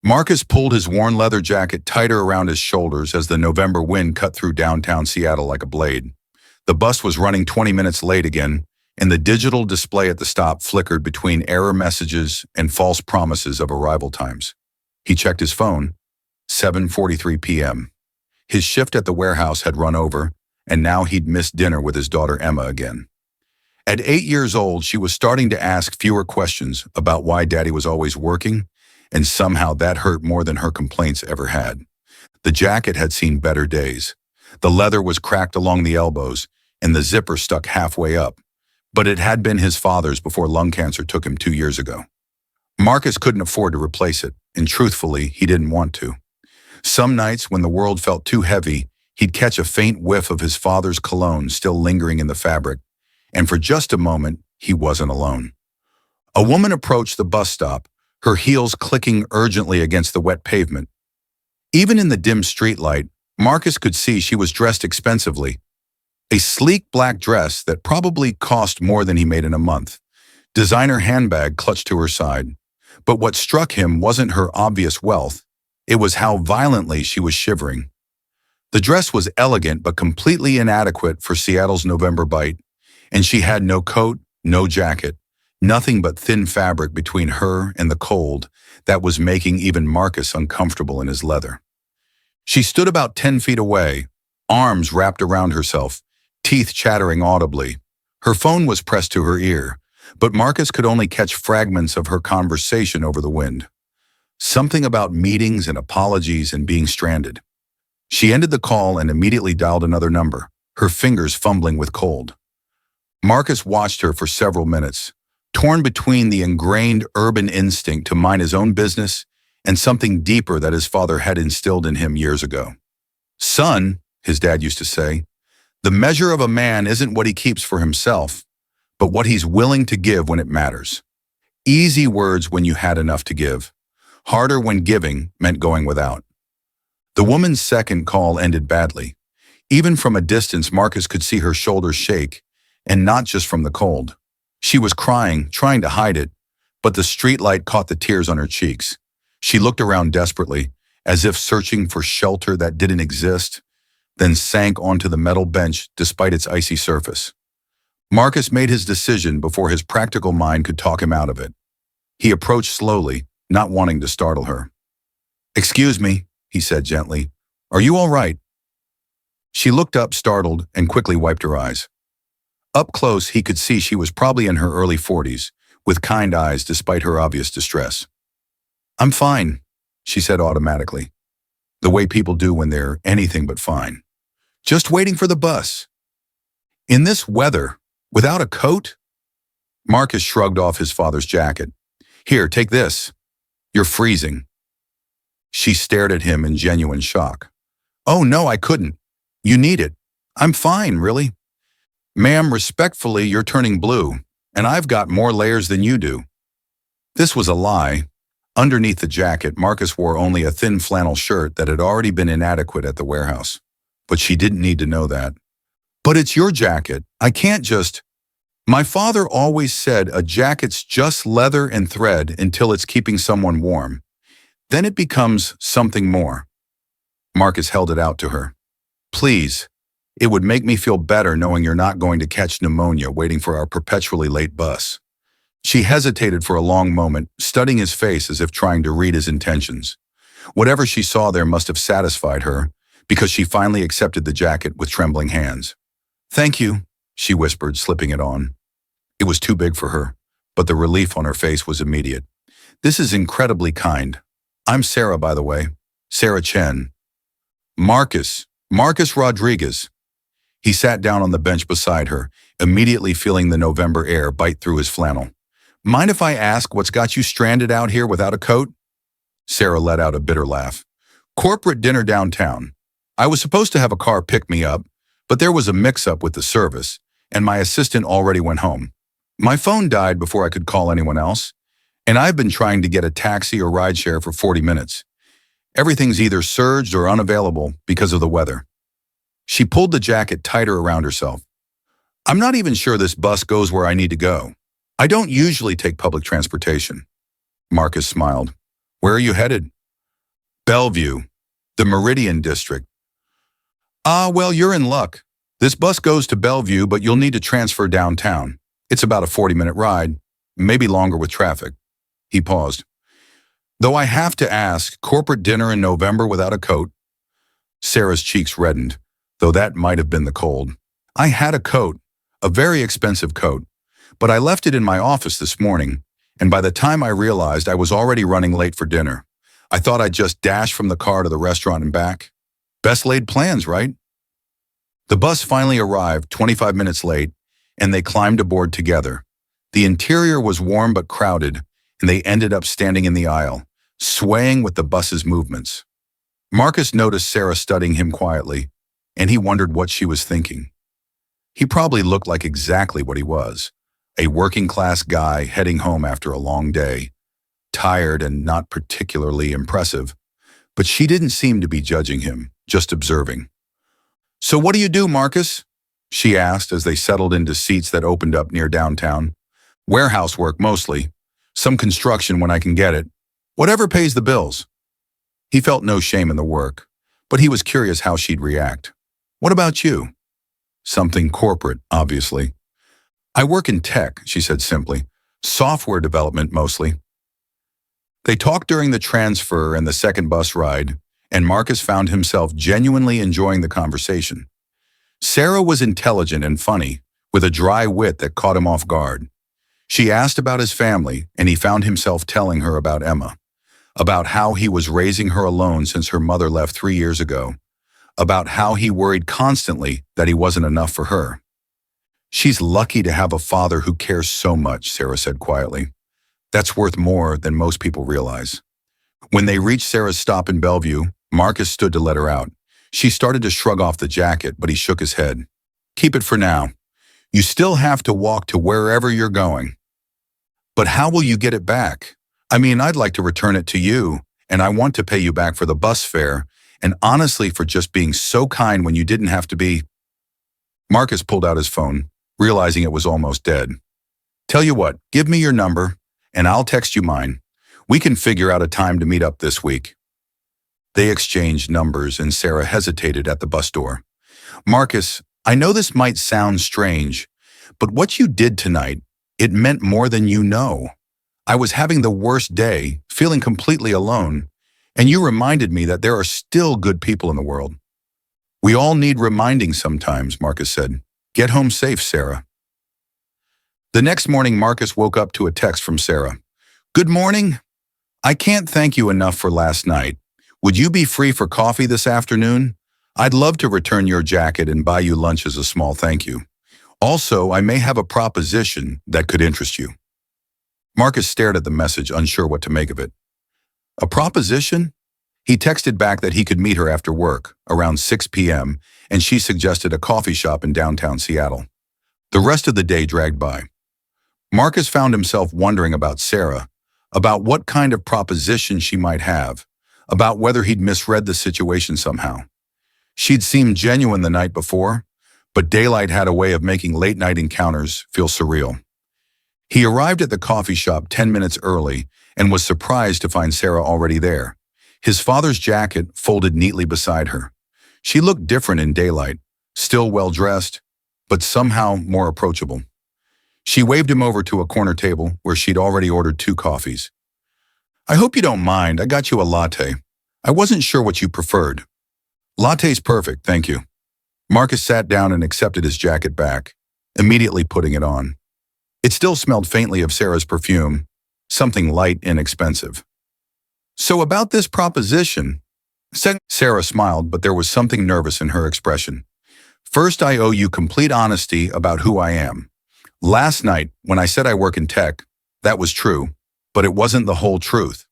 Marcus pulled his worn leather jacket tighter around his shoulders as the November wind cut through downtown Seattle like a blade. The bus was running 20 minutes late again, and the digital display at the stop flickered between error messages and false promises of arrival times. He checked his phone. 7:43 p.m. His shift at the warehouse had run over, and now he'd missed dinner with his daughter Emma again. At 8 years old, she was starting to ask fewer questions about why Daddy was always working, and somehow that hurt more than her complaints ever had. The jacket had seen better days. The leather was cracked along the elbows, and the zipper stuck halfway up, but it had been his father's before lung cancer took him 2 years ago. Marcus couldn't afford to replace it, and truthfully, he didn't want to. Some nights, when the world felt too heavy, he'd catch a faint whiff of his father's cologne still lingering in the fabric, and for just a moment, he wasn't alone. A woman approached the bus stop, her heels clicking urgently against the wet pavement. Even in the dim streetlight, Marcus could see she was dressed expensively. A sleek black dress that probably cost more than he made in a month. Designer handbag clutched to her side. But what struck him wasn't her obvious wealth. It was how violently she was shivering. The dress was elegant but completely inadequate for Seattle's November bite, and she had no coat, no jacket, nothing but thin fabric between her and the cold that was making even Marcus uncomfortable in his leather. She stood about 10 feet away, arms wrapped around herself, teeth chattering audibly. Her phone was pressed to her ear, but Marcus could only catch fragments of her conversation over the wind. Something about meetings and apologies and being stranded. She ended the call and immediately dialed another number, her fingers fumbling with cold. Marcus watched her for several minutes, torn between the ingrained urban instinct to mind his own business and something deeper that his father had instilled in him years ago. "Son," his dad used to say, "the measure of a man isn't what he keeps for himself, but what he's willing to give when it matters." Easy words when you had enough to give. Harder when giving meant going without. The woman's second call ended badly. Even from a distance, Marcus could see her shoulders shake, and not just from the cold. She was crying, trying to hide it, but the streetlight caught the tears on her cheeks. She looked around desperately, as if searching for shelter that didn't exist, then sank onto the metal bench despite its icy surface. Marcus made his decision before his practical mind could talk him out of it. He approached slowly, not wanting to startle her. "Excuse me," he said gently. "Are you all right?" She looked up, startled, and quickly wiped her eyes. Up close, he could see she was probably in her early 40s, with kind eyes despite her obvious distress. "I'm fine," she said automatically, the way people do when they're anything but fine. "Just waiting for the bus." "In this weather, without a coat?" Marcus shrugged off his father's jacket. "Here, take this. You're freezing." She stared at him in genuine shock. "Oh no, I couldn't. You need it. I'm fine, really." "Ma'am, respectfully, you're turning blue, and I've got more layers than you do." This was a lie. Underneath the jacket, Marcus wore only a thin flannel shirt that had already been inadequate at the warehouse. But she didn't need to know that. "But it's your jacket. I can't just—" "My father always said a jacket's just leather and thread until it's keeping someone warm. Then it becomes something more." Marcus held it out to her. "Please, it would make me feel better knowing you're not going to catch pneumonia waiting for our perpetually late bus." She hesitated for a long moment, studying his face as if trying to read his intentions. Whatever she saw there must have satisfied her, because she finally accepted the jacket with trembling hands. "Thank you," she whispered, slipping it on. It was too big for her, but the relief on her face was immediate. "This is incredibly kind. I'm Sarah, by the way. Sarah Chen." "Marcus Rodriguez." He sat down on the bench beside her, immediately feeling the November air bite through his flannel. "Mind if I ask what's got you stranded out here without a coat?" Sarah let out a bitter laugh. "Corporate dinner downtown. I was supposed to have a car pick me up, but there was a mix-up with the service, and my assistant already went home. My phone died before I could call anyone else, and I've been trying to get a taxi or rideshare for 40 minutes. Everything's either surged or unavailable because of the weather." She pulled the jacket tighter around herself. "I'm not even sure this bus goes where I need to go. I don't usually take public transportation." Marcus smiled. "Where are you headed?" Bellevue, the Meridian District. Ah, well, you're in luck. This bus goes to Bellevue, but you'll need to transfer downtown. It's about a 40-minute ride, maybe longer with traffic. He paused. Though I have to ask, corporate dinner in November without a coat? Sarah's cheeks reddened, though that might have been the cold. I had a coat, a very expensive coat, but I left it in my office this morning, and by the time I realized I was already running late for dinner, I thought I'd just dash from the car to the restaurant and back. Best laid plans, right? The bus finally arrived 25 minutes late, and they climbed aboard together. The interior was warm but crowded, and they ended up standing in the aisle, swaying with the bus's movements. Marcus noticed Sarah studying him quietly, and he wondered what she was thinking. He probably looked like exactly what he was, a working-class guy heading home after a long day, tired and not particularly impressive, but she didn't seem to be judging him, just observing. "So what do you do, Marcus?" she asked as they settled into seats that opened up near downtown. "Warehouse work mostly. Some construction when I can get it. Whatever pays the bills." He felt no shame in the work, but he was curious how she'd react. "What about you?" "Something corporate, obviously." "I work in tech," she said simply. "Software development mostly." They talked during the transfer and the second bus ride, and Marcus found himself genuinely enjoying the conversation. Sarah was intelligent and funny, with a dry wit that caught him off guard. She asked about his family, and he found himself telling her about Emma, about how he was raising her alone since her mother left 3 years ago, about how he worried constantly that he wasn't enough for her. "She's lucky to have a father who cares so much," Sarah said quietly. "That's worth more than most people realize." When they reached Sarah's stop in Bellevue, Marcus stood to let her out. She started to shrug off the jacket, but he shook his head. "Keep it for now. You still have to walk to wherever you're going." "But how will you get it back? I mean, I'd like to return it to you, and I want to pay you back for the bus fare, and honestly for just being so kind when you didn't have to be." Marcus pulled out his phone, realizing it was almost dead. "Tell you what, give me your number, and I'll text you mine. We can figure out a time to meet up this week." They exchanged numbers, and Sarah hesitated at the bus door. "Marcus, I know this might sound strange, but what you did tonight, it meant more than you know. I was having the worst day, feeling completely alone, and you reminded me that there are still good people in the world." "We all need reminding sometimes," Marcus said. "Get home safe, Sarah." The next morning, Marcus woke up to a text from Sarah. "Good morning. I can't thank you enough for last night. Would you be free for coffee this afternoon? I'd love to return your jacket and buy you lunch as a small thank you. Also, I may have a proposition that could interest you." Marcus stared at the message, unsure what to make of it. A proposition? He texted back that he could meet her after work, around 6 p.m., and she suggested a coffee shop in downtown Seattle. The rest of the day dragged by. Marcus found himself wondering about Sarah, about what kind of proposition she might have, about whether he'd misread the situation somehow. She'd seemed genuine the night before, but daylight had a way of making late-night encounters feel surreal. He arrived at the coffee shop 10 minutes early and was surprised to find Sarah already there, his father's jacket folded neatly beside her. She looked different in daylight, still well-dressed, but somehow more approachable. She waved him over to a corner table where she'd already ordered 2 coffees. "I hope you don't mind, I got you a latte. I wasn't sure what you preferred." "Latte's perfect, thank you." Marcus sat down and accepted his jacket back, immediately putting it on. It still smelled faintly of Sarah's perfume, something light and inexpensive. "So about this proposition," Sarah smiled, but there was something nervous in her expression. "First, I owe you complete honesty about who I am. Last night, when I said I work in tech, that was true, but it wasn't the whole truth."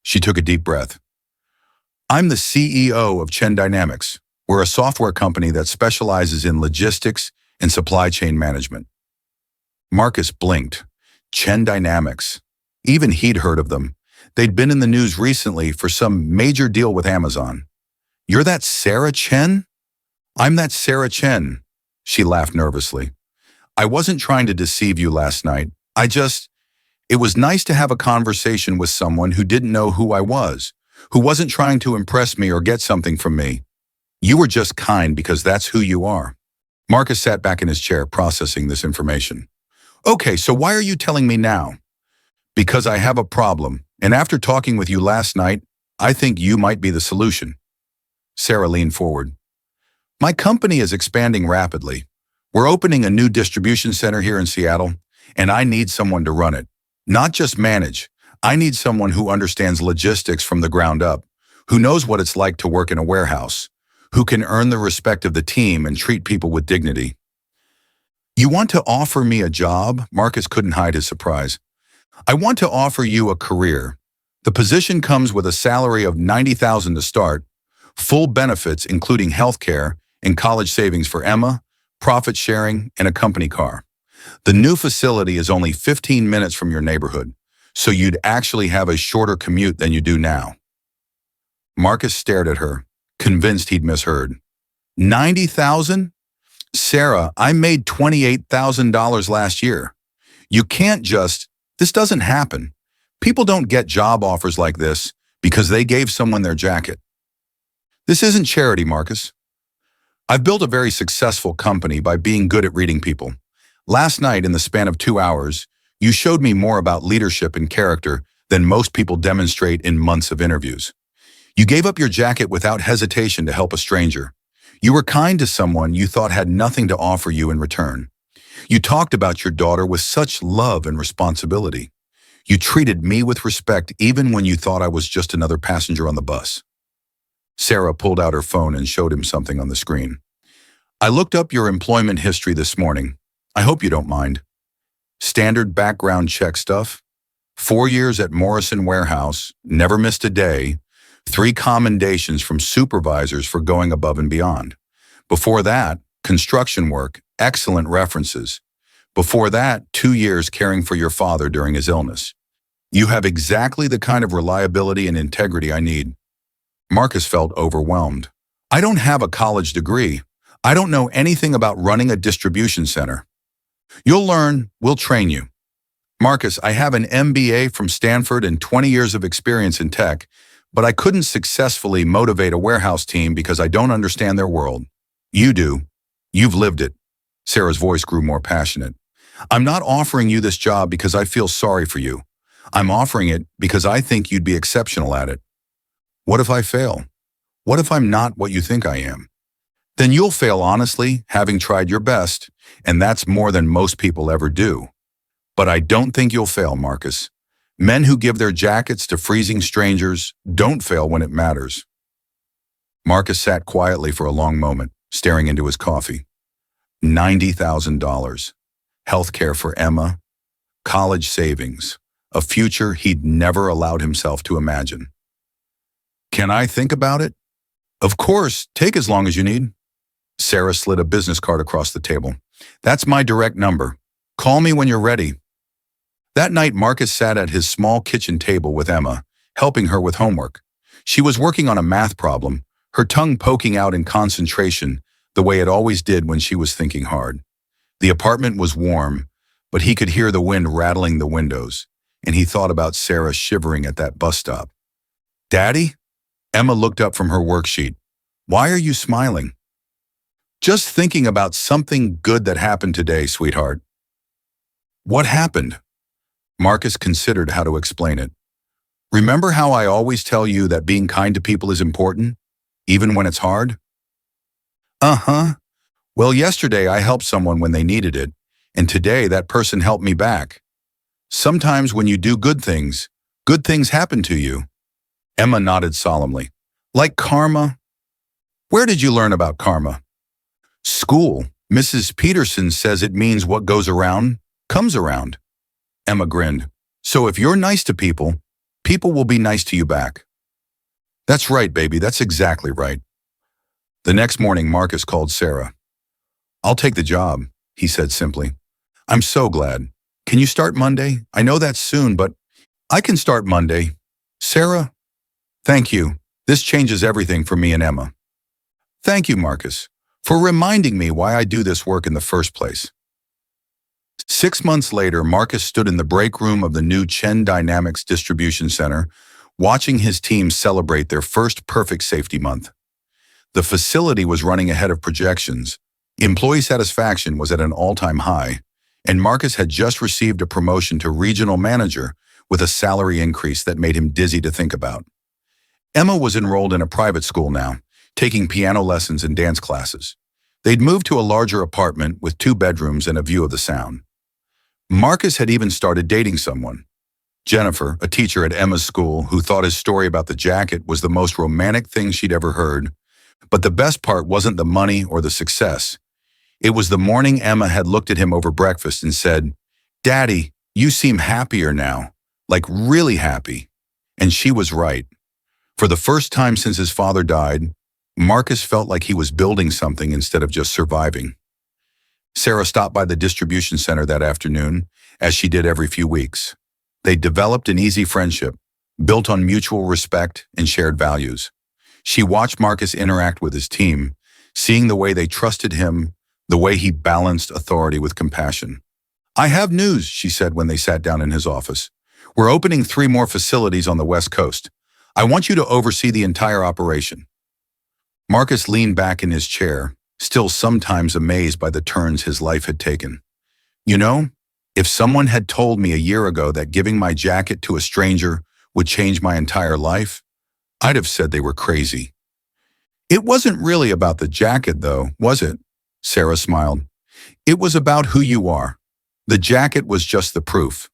She took a deep breath. "I'm the CEO of Chen Dynamics. We're a software company that specializes in logistics and supply chain management." Marcus blinked. Chen Dynamics. Even he'd heard of them. They'd been in the news recently for some major deal with Amazon. "You're that Sarah Chen?" "I'm that Sarah Chen." She laughed nervously. "I wasn't trying to deceive you last night. It was nice to have a conversation with someone who didn't know who I was, who wasn't trying to impress me or get something from me. You were just kind because that's who you are. Marcus sat back in his chair, processing this information. Okay, so why are you telling me now? Because I have a problem, and after talking with you last night, I think you might be the solution. Sarah leaned forward. My company is expanding rapidly. We're opening a new distribution center here in Seattle, and I need someone to run it. Not just manage. I need someone who understands logistics from the ground up, who knows what it's like to work in a warehouse, who can earn the respect of the team and treat people with dignity. You want to offer me a job? Marcus couldn't hide his surprise. I want to offer you a career. The position comes with a salary of $90,000 to start, full benefits including health care and college savings for Emma, profit sharing, and a company car. The new facility is only 15 minutes from your neighborhood, so you'd actually have a shorter commute than you do now. Marcus stared at her, convinced he'd misheard. $90,000? Sarah, I made $28,000 last year. You can't just, this doesn't happen. People don't get job offers like this because they gave someone their jacket. This isn't charity, Marcus. I've built a very successful company by being good at reading people. Last night, in the span of 2 hours, you showed me more about leadership and character than most people demonstrate in months of interviews. You gave up your jacket without hesitation to help a stranger. You were kind to someone you thought had nothing to offer you in return. You talked about your daughter with such love and responsibility. You treated me with respect even when you thought I was just another passenger on the bus. Sarah pulled out her phone and showed him something on the screen. I looked up your employment history this morning. I hope you don't mind. Standard background check stuff. 4 years at Morrison Warehouse, never missed a day. 3 commendations from supervisors for going above and beyond. Before that, construction work, excellent references. Before that, 2 years caring for your father during his illness. You have exactly the kind of reliability and integrity I need. Marcus felt overwhelmed. I don't have a college degree. I don't know anything about running a distribution center. You'll learn, we'll train you. Marcus, I have an MBA from Stanford and 20 years of experience in tech, but I couldn't successfully motivate a warehouse team because I don't understand their world. You do. You've lived it. Sarah's voice grew more passionate. I'm not offering you this job because I feel sorry for you. I'm offering it because I think you'd be exceptional at it. What if I fail? What if I'm not what you think I am? Then you'll fail honestly, having tried your best, and that's more than most people ever do. But I don't think you'll fail, Marcus. Men who give their jackets to freezing strangers don't fail when it matters. Marcus sat quietly for a long moment, staring into his coffee. $90,000. Health care for Emma. College savings. A future he'd never allowed himself to imagine. Can I think about it? Of course, take as long as you need. Sarah slid a business card across the table. That's my direct number. Call me when you're ready. That night, Marcus sat at his small kitchen table with Emma, helping her with homework. She was working on a math problem, her tongue poking out in concentration, the way it always did when she was thinking hard. The apartment was warm, but he could hear the wind rattling the windows, and he thought about Sarah shivering at that bus stop. Daddy? Emma looked up from her worksheet. Why are you smiling? Just thinking about something good that happened today, sweetheart. What happened? Marcus considered how to explain it. Remember how I always tell you that being kind to people is important, even when it's hard? Uh-huh. Well, yesterday I helped someone when they needed it, and today that person helped me back. Sometimes when you do good things happen to you. Emma nodded solemnly. Like karma? Where did you learn about karma? School. Mrs. Peterson says it means what goes around comes around. Emma grinned. So if you're nice to people, people will be nice to you back. That's right, baby. That's exactly right. The next morning, Marcus called Sarah. I'll take the job, he said simply. I'm so glad. Can you start Monday? I know that's soon, but I can start Monday. Sarah? Thank you. This changes everything for me and Emma. Thank you, Marcus, for reminding me why I do this work in the first place. 6 months later, Marcus stood in the break room of the new Chen Dynamics Distribution Center, watching his team celebrate their first perfect safety month. The facility was running ahead of projections. Employee satisfaction was at an all-time high, and Marcus had just received a promotion to regional manager with a salary increase that made him dizzy to think about. Emma was enrolled in a private school now, taking piano lessons and dance classes. They'd moved to a larger apartment with 2 bedrooms and a view of the Sound. Marcus had even started dating someone. Jennifer, a teacher at Emma's school who thought his story about the jacket was the most romantic thing she'd ever heard. But the best part wasn't the money or the success. It was the morning Emma had looked at him over breakfast and said, "Daddy, you seem happier now, like really happy." And she was right. For the first time since his father died, Marcus felt like he was building something instead of just surviving. Sarah stopped by the distribution center that afternoon, as she did every few weeks. They developed an easy friendship, built on mutual respect and shared values. She watched Marcus interact with his team, seeing the way they trusted him, the way he balanced authority with compassion. "I have news," she said when they sat down in his office. "We're opening 3 more facilities on the West Coast. I want you to oversee the entire operation." Marcus leaned back in his chair, still sometimes amazed by the turns his life had taken. "You know, if someone had told me a year ago that giving my jacket to a stranger would change my entire life, I'd have said they were crazy." "It wasn't really about the jacket, though, was it?" Sarah smiled. "It was about who you are. The jacket was just the proof.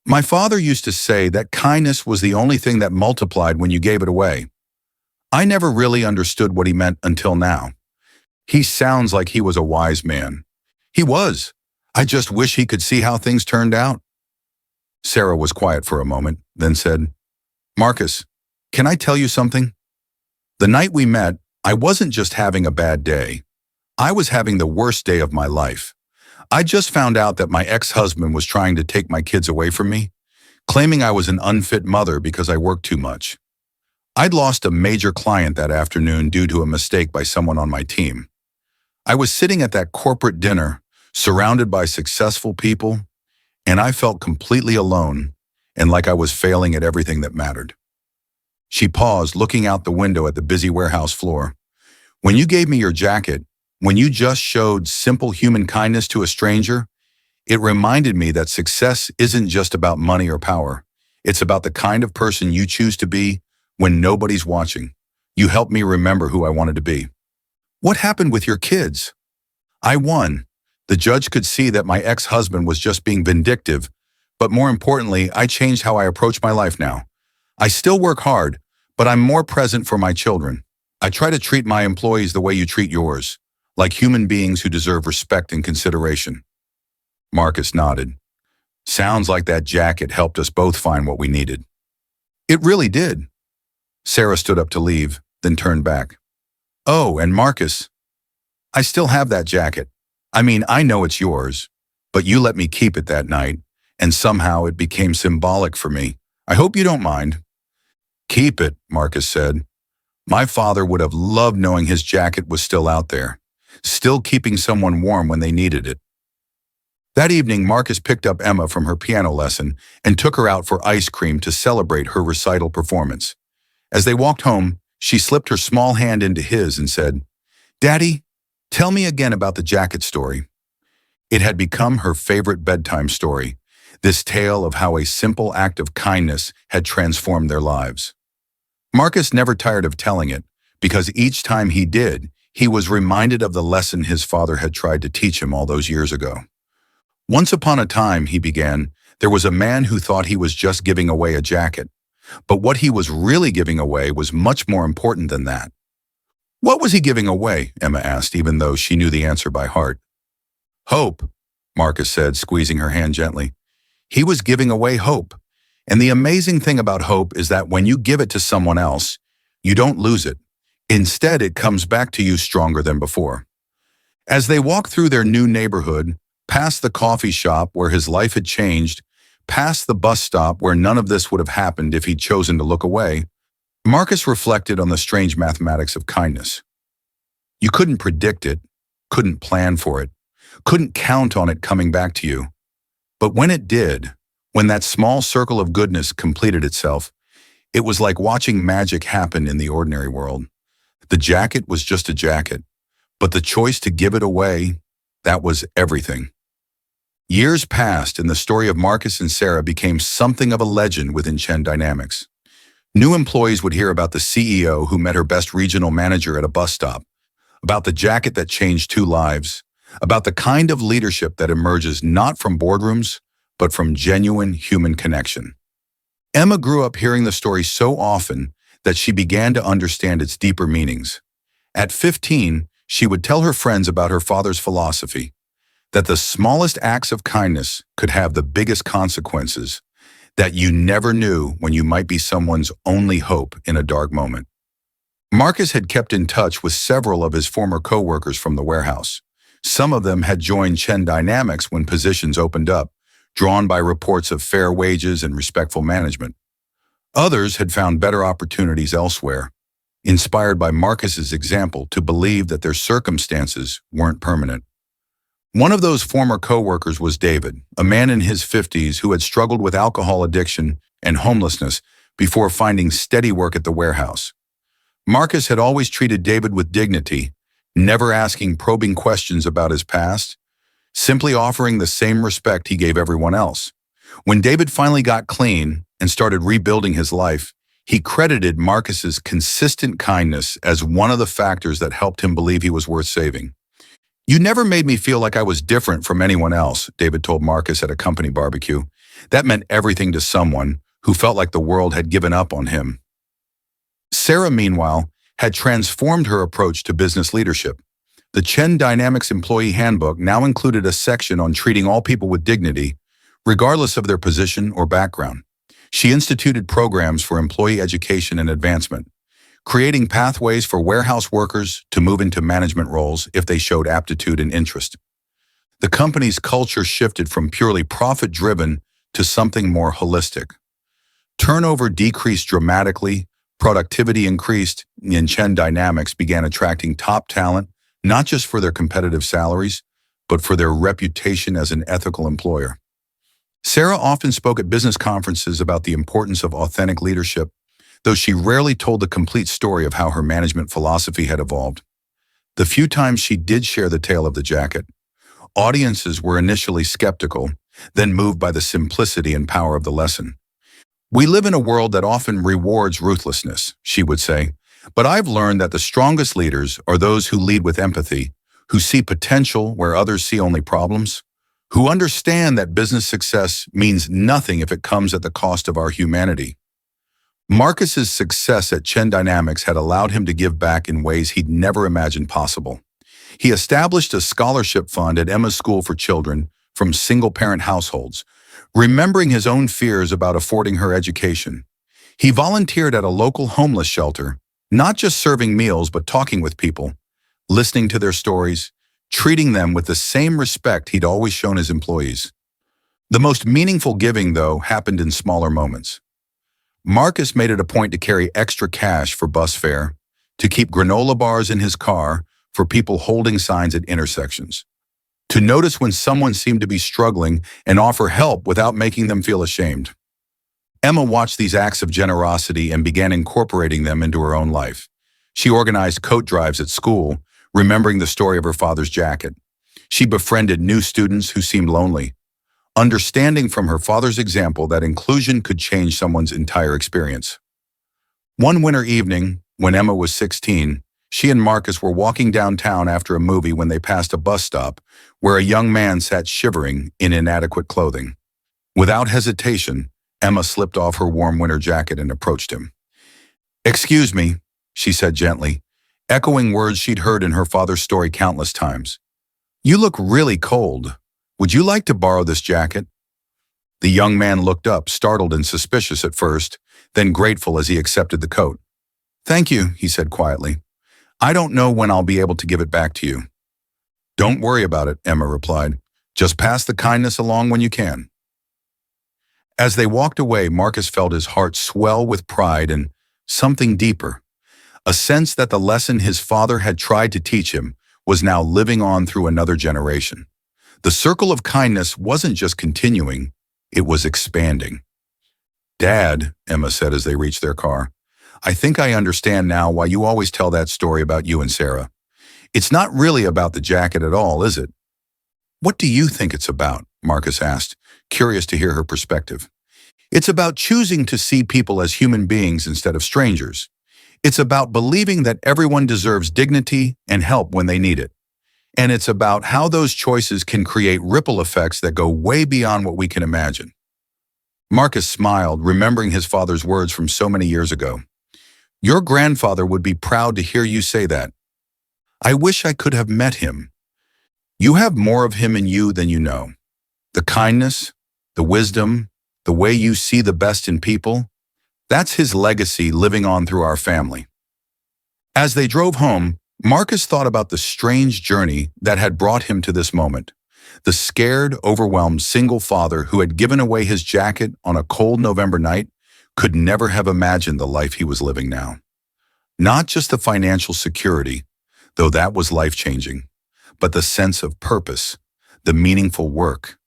My father used to say that kindness was the only thing that multiplied when you gave it away. I never really understood what he meant until now. He sounds like he was a wise man. He was. I just wish he could see how things turned out." Sarah was quiet for a moment, then said, "Marcus, can I tell you something? The night we met, I wasn't just having a bad day. I was having the worst day of my life. I just found out that my ex-husband was trying to take my kids away from me, claiming I was an unfit mother because I worked too much. I'd lost a major client that afternoon due to a mistake by someone on my team. I was sitting at that corporate dinner, surrounded by successful people, and I felt completely alone and like I was failing at everything that mattered." She paused, looking out the window at the busy warehouse floor. "When you gave me your jacket, when you just showed simple human kindness to a stranger, it reminded me that success isn't just about money or power. It's about the kind of person you choose to be when nobody's watching. You helped me remember who I wanted to be." "What happened with your kids?" "I won. The judge could see that my ex-husband was just being vindictive, but more importantly, I changed how I approach my life now. I still work hard, but I'm more present for my children. I try to treat my employees the way you treat yours, like human beings who deserve respect and consideration." Marcus nodded. "Sounds like that jacket helped us both find what we needed." "It really did." Sarah stood up to leave, then turned back. "Oh, and Marcus, I still have that jacket. I mean, I know it's yours, but you let me keep it that night, and somehow it became symbolic for me. I hope you don't mind." "Keep it," Marcus said. "My father would have loved knowing his jacket was still out there, still keeping someone warm when they needed it." That evening, Marcus picked up Emma from her piano lesson and took her out for ice cream to celebrate her recital performance. As they walked home, she slipped her small hand into his and said, "Daddy, tell me again about the jacket story." It had become her favorite bedtime story, this tale of how a simple act of kindness had transformed their lives. Marcus never tired of telling it, because each time he did, he was reminded of the lesson his father had tried to teach him all those years ago. "Once upon a time," he began, "there was a man who thought he was just giving away a jacket. But what he was really giving away was much more important than that." "What was he giving away?" Emma asked, even though she knew the answer by heart. "Hope," Marcus said, squeezing her hand gently. "He was giving away hope. And the amazing thing about hope is that when you give it to someone else, you don't lose it. Instead, it comes back to you stronger than before." As they walked through their new neighborhood, past the coffee shop where his life had changed, past the bus stop where none of this would have happened if he'd chosen to look away, Marcus reflected on the strange mathematics of kindness. You couldn't predict it, couldn't plan for it, couldn't count on it coming back to you. But when it did, when that small circle of goodness completed itself, It was like watching magic happen in the ordinary world. The jacket was just a jacket, but the choice to give it away, that was everything. Years passed and the story of Marcus and Sarah became something of a legend within Chen Dynamics. New employees would hear about the CEO who met her best regional manager at a bus stop, about the jacket that changed two lives, about the kind of leadership that emerges not from boardrooms, but from genuine human connection. Emma grew up hearing the story so often that she began to understand its deeper meanings. At 15, she would tell her friends about her father's philosophy, that the smallest acts of kindness could have the biggest consequences, that you never knew when you might be someone's only hope in a dark moment. Marcus had kept in touch with several of his former co-workers from the warehouse. Some of them had joined Chen Dynamics when positions opened up, drawn by reports of fair wages and respectful management. Others had found better opportunities elsewhere, inspired by Marcus's example to believe that their circumstances weren't permanent. One of those former co-workers was David, a man in his 50s who had struggled with alcohol addiction and homelessness before finding steady work at the warehouse. Marcus had always treated David with dignity, never asking probing questions about his past, simply offering the same respect he gave everyone else. When David finally got clean and started rebuilding his life, he credited Marcus's consistent kindness as one of the factors that helped him believe he was worth saving. "You never made me feel like I was different from anyone else," David told Marcus at a company barbecue. That meant everything to someone who felt like the world had given up on him. Sarah, meanwhile, had transformed her approach to business leadership. The Chen Dynamics Employee Handbook now included a section on treating all people with dignity, regardless of their position or background. She instituted programs for employee education and advancement, creating pathways for warehouse workers to move into management roles if they showed aptitude and interest. The company's culture shifted from purely profit-driven to something more holistic. Turnover decreased dramatically, productivity increased, and Chen Dynamics began attracting top talent, not just for their competitive salaries, but for their reputation as an ethical employer. Sarah often spoke at business conferences about the importance of authentic leadership, though she rarely told the complete story of how her management philosophy had evolved. The few times she did share the tale of the jacket, audiences were initially skeptical, then moved by the simplicity and power of the lesson. "We live in a world that often rewards ruthlessness," she would say, "but I've learned that the strongest leaders are those who lead with empathy, who see potential where others see only problems, who understand that business success means nothing if it comes at the cost of our humanity." Marcus's success at Chen Dynamics had allowed him to give back in ways he'd never imagined possible. He established a scholarship fund at Emma's School for Children from single-parent households, remembering his own fears about affording her education. He volunteered at a local homeless shelter, not just serving meals but talking with people, listening to their stories, treating them with the same respect he'd always shown his employees. The most meaningful giving, though, happened in smaller moments. Marcus made it a point to carry extra cash for bus fare, to keep granola bars in his car for people holding signs at intersections, to notice when someone seemed to be struggling and offer help without making them feel ashamed. Emma watched these acts of generosity and began incorporating them into her own life. She organized coat drives at school, remembering the story of her father's jacket. She befriended new students who seemed lonely, understanding from her father's example that inclusion could change someone's entire experience. One winter evening, when Emma was 16, she and Marcus were walking downtown after a movie when they passed a bus stop where a young man sat shivering in inadequate clothing. Without hesitation, Emma slipped off her warm winter jacket and approached him. "Excuse me," she said gently, echoing words she'd heard in her father's story countless times. "You look really cold. Would you like to borrow this jacket?" The young man looked up, startled and suspicious at first, then grateful as he accepted the coat. "Thank you," he said quietly. "I don't know when I'll be able to give it back to you." "Don't worry about it," Emma replied. "Just pass the kindness along when you can." As they walked away, Marcus felt his heart swell with pride and something deeper, a sense that the lesson his father had tried to teach him was now living on through another generation. The circle of kindness wasn't just continuing, it was expanding. Dad, Emma said as they reached their car, I think I understand now why you always tell that story about you and Sarah. It's not really about the jacket at all, is it? What do you think it's about? Marcus asked, curious to hear her perspective. It's about choosing to see people as human beings instead of strangers. It's about believing that everyone deserves dignity and help when they need it. And it's about how those choices can create ripple effects that go way beyond what we can imagine. Marcus smiled, remembering his father's words from so many years ago. Your grandfather would be proud to hear you say that. I wish I could have met him. You have more of him in you than you know. The kindness, the wisdom, the way you see the best in people, that's his legacy living on through our family. As they drove home, Marcus thought about the strange journey that had brought him to this moment. The scared, overwhelmed single father who had given away his jacket on a cold November night could never have imagined the life he was living now. Not just the financial security, though that was life-changing, but the sense of purpose, the meaningful work,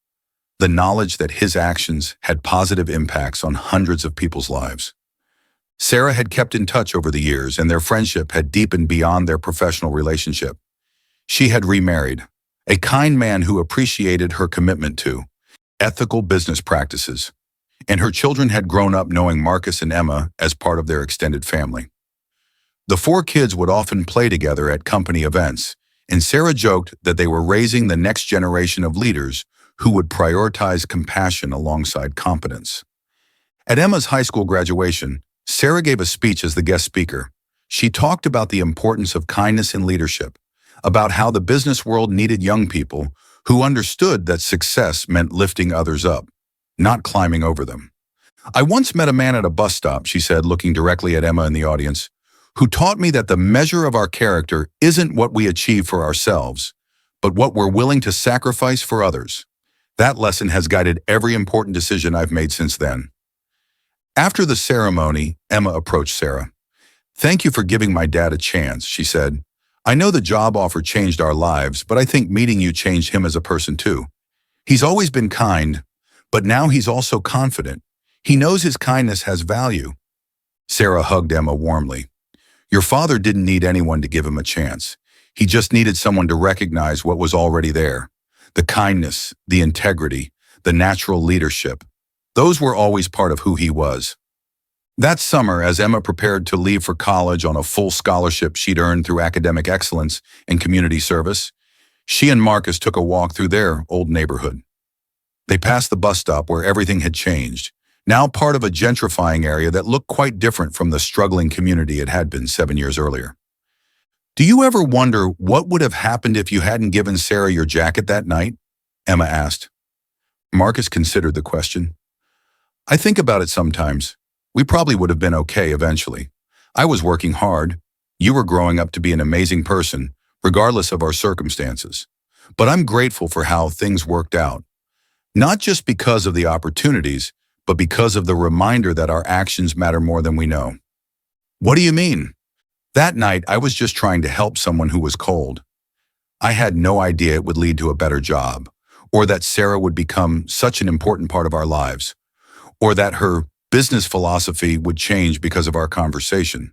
the knowledge that his actions had positive impacts on hundreds of people's lives. Sarah had kept in touch over the years, and their friendship had deepened beyond their professional relationship. She had remarried, a kind man who appreciated her commitment to ethical business practices, and her children had grown up knowing Marcus and Emma as part of their extended family. The four kids would often play together at company events, and Sarah joked that they were raising the next generation of leaders who would prioritize compassion alongside competence. At Emma's high school graduation, Sarah gave a speech as the guest speaker. She talked about the importance of kindness in leadership, about how the business world needed young people who understood that success meant lifting others up, not climbing over them. I once met a man at a bus stop, she said, looking directly at Emma in the audience, who taught me that the measure of our character isn't what we achieve for ourselves, but what we're willing to sacrifice for others. That lesson has guided every important decision I've made since then. After the ceremony, Emma approached Sarah. Thank you for giving my dad a chance, she said. I know the job offer changed our lives, but I think meeting you changed him as a person too. He's always been kind, but now he's also confident. He knows his kindness has value. Sarah hugged Emma warmly. Your father didn't need anyone to give him a chance. He just needed someone to recognize what was already there. The kindness, the integrity, the natural leadership. Those were always part of who he was. That summer, as Emma prepared to leave for college on a full scholarship she'd earned through academic excellence and community service, she and Marcus took a walk through their old neighborhood. They passed the bus stop where everything had changed, now part of a gentrifying area that looked quite different from the struggling community it had been 7 years earlier. Do you ever wonder what would have happened if you hadn't given Sarah your jacket that night? Emma asked. Marcus considered the question. I think about it sometimes. We probably would have been okay eventually. I was working hard. You were growing up to be an amazing person, regardless of our circumstances. But I'm grateful for how things worked out. Not just because of the opportunities, but because of the reminder that our actions matter more than we know. What do you mean? That night, I was just trying to help someone who was cold. I had no idea it would lead to a better job, or that Sarah would become such an important part of our lives, or that her business philosophy would change because of our conversation.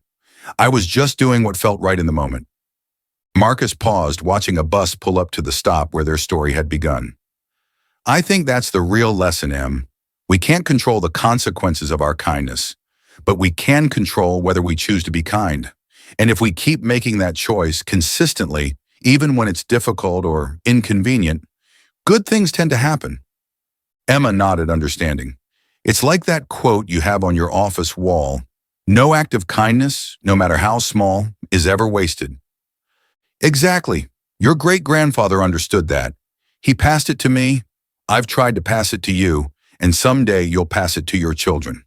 I was just doing what felt right in the moment. Marcus paused, watching a bus pull up to the stop where their story had begun. I think that's the real lesson, Em. We can't control the consequences of our kindness, but we can control whether we choose to be kind. And if we keep making that choice consistently, even when it's difficult or inconvenient, good things tend to happen. Emma nodded, understanding. It's like that quote you have on your office wall. No act of kindness, no matter how small, is ever wasted. Exactly. Your great-grandfather understood that. He passed it to me. I've tried to pass it to you, and someday you'll pass it to your children.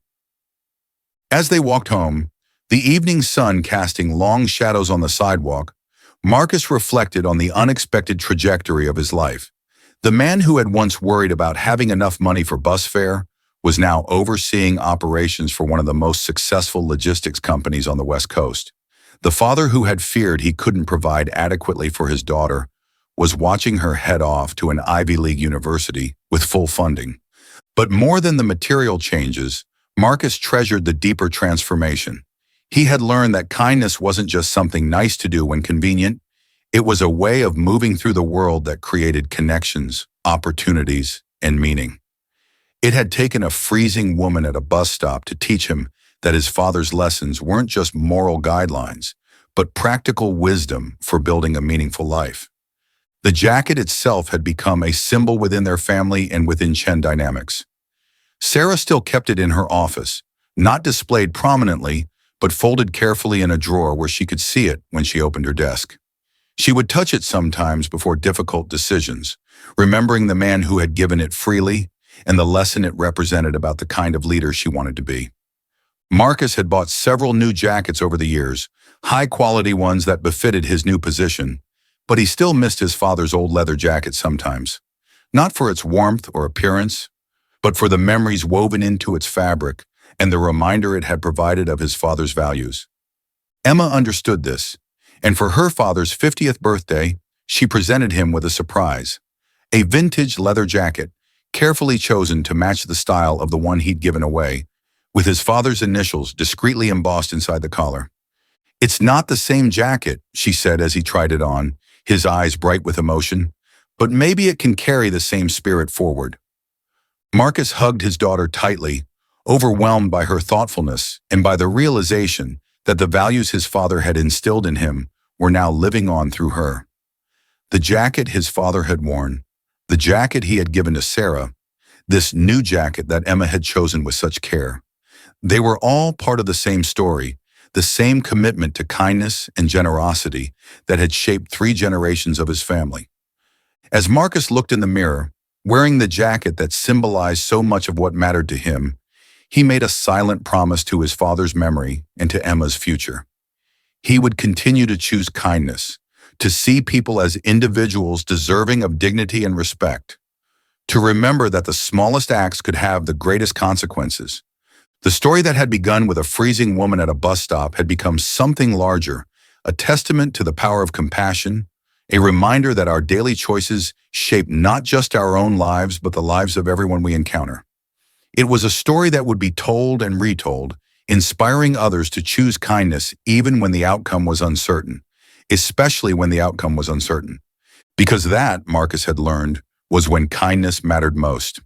As they walked home, the evening sun casting long shadows on the sidewalk, Marcus reflected on the unexpected trajectory of his life. The man who had once worried about having enough money for bus fare was now overseeing operations for one of the most successful logistics companies on the West Coast. The father who had feared he couldn't provide adequately for his daughter was watching her head off to an Ivy League university with full funding. But more than the material changes, Marcus treasured the deeper transformation. He had learned that kindness wasn't just something nice to do when convenient, it was a way of moving through the world that created connections, opportunities, and meaning. It had taken a freezing woman at a bus stop to teach him that his father's lessons weren't just moral guidelines, but practical wisdom for building a meaningful life. The jacket itself had become a symbol within their family and within Chen dynamics. Sarah still kept it in her office, not displayed prominently, but folded carefully in a drawer where she could see it when she opened her desk. She would touch it sometimes before difficult decisions, remembering the man who had given it freely and the lesson it represented about the kind of leader she wanted to be. Marcus had bought several new jackets over the years, high-quality ones that befitted his new position, but he still missed his father's old leather jacket sometimes. Not for its warmth or appearance, but for the memories woven into its fabric and the reminder it had provided of his father's values. Emma understood this, and for her father's 50th birthday, she presented him with a surprise. A vintage leather jacket, carefully chosen to match the style of the one he'd given away, with his father's initials discreetly embossed inside the collar. "It's not the same jacket," she said as he tried it on, his eyes bright with emotion, "but maybe it can carry the same spirit forward." Marcus hugged his daughter tightly, overwhelmed by her thoughtfulness and by the realization that the values his father had instilled in him were now living on through her. The jacket his father had worn, the jacket he had given to Sarah, this new jacket that Emma had chosen with such care. They were all part of the same story, the same commitment to kindness and generosity that had shaped 3 generations of his family. As Marcus looked in the mirror, wearing the jacket that symbolized so much of what mattered to him, he made a silent promise to his father's memory and to Emma's future. He would continue to choose kindness, to see people as individuals deserving of dignity and respect, to remember that the smallest acts could have the greatest consequences. The story that had begun with a freezing woman at a bus stop had become something larger, a testament to the power of compassion, a reminder that our daily choices shape not just our own lives, but the lives of everyone we encounter. It was a story that would be told and retold, inspiring others to choose kindness even when the outcome was uncertain, especially when the outcome was uncertain. Because that, Marcus had learned, was when kindness mattered most.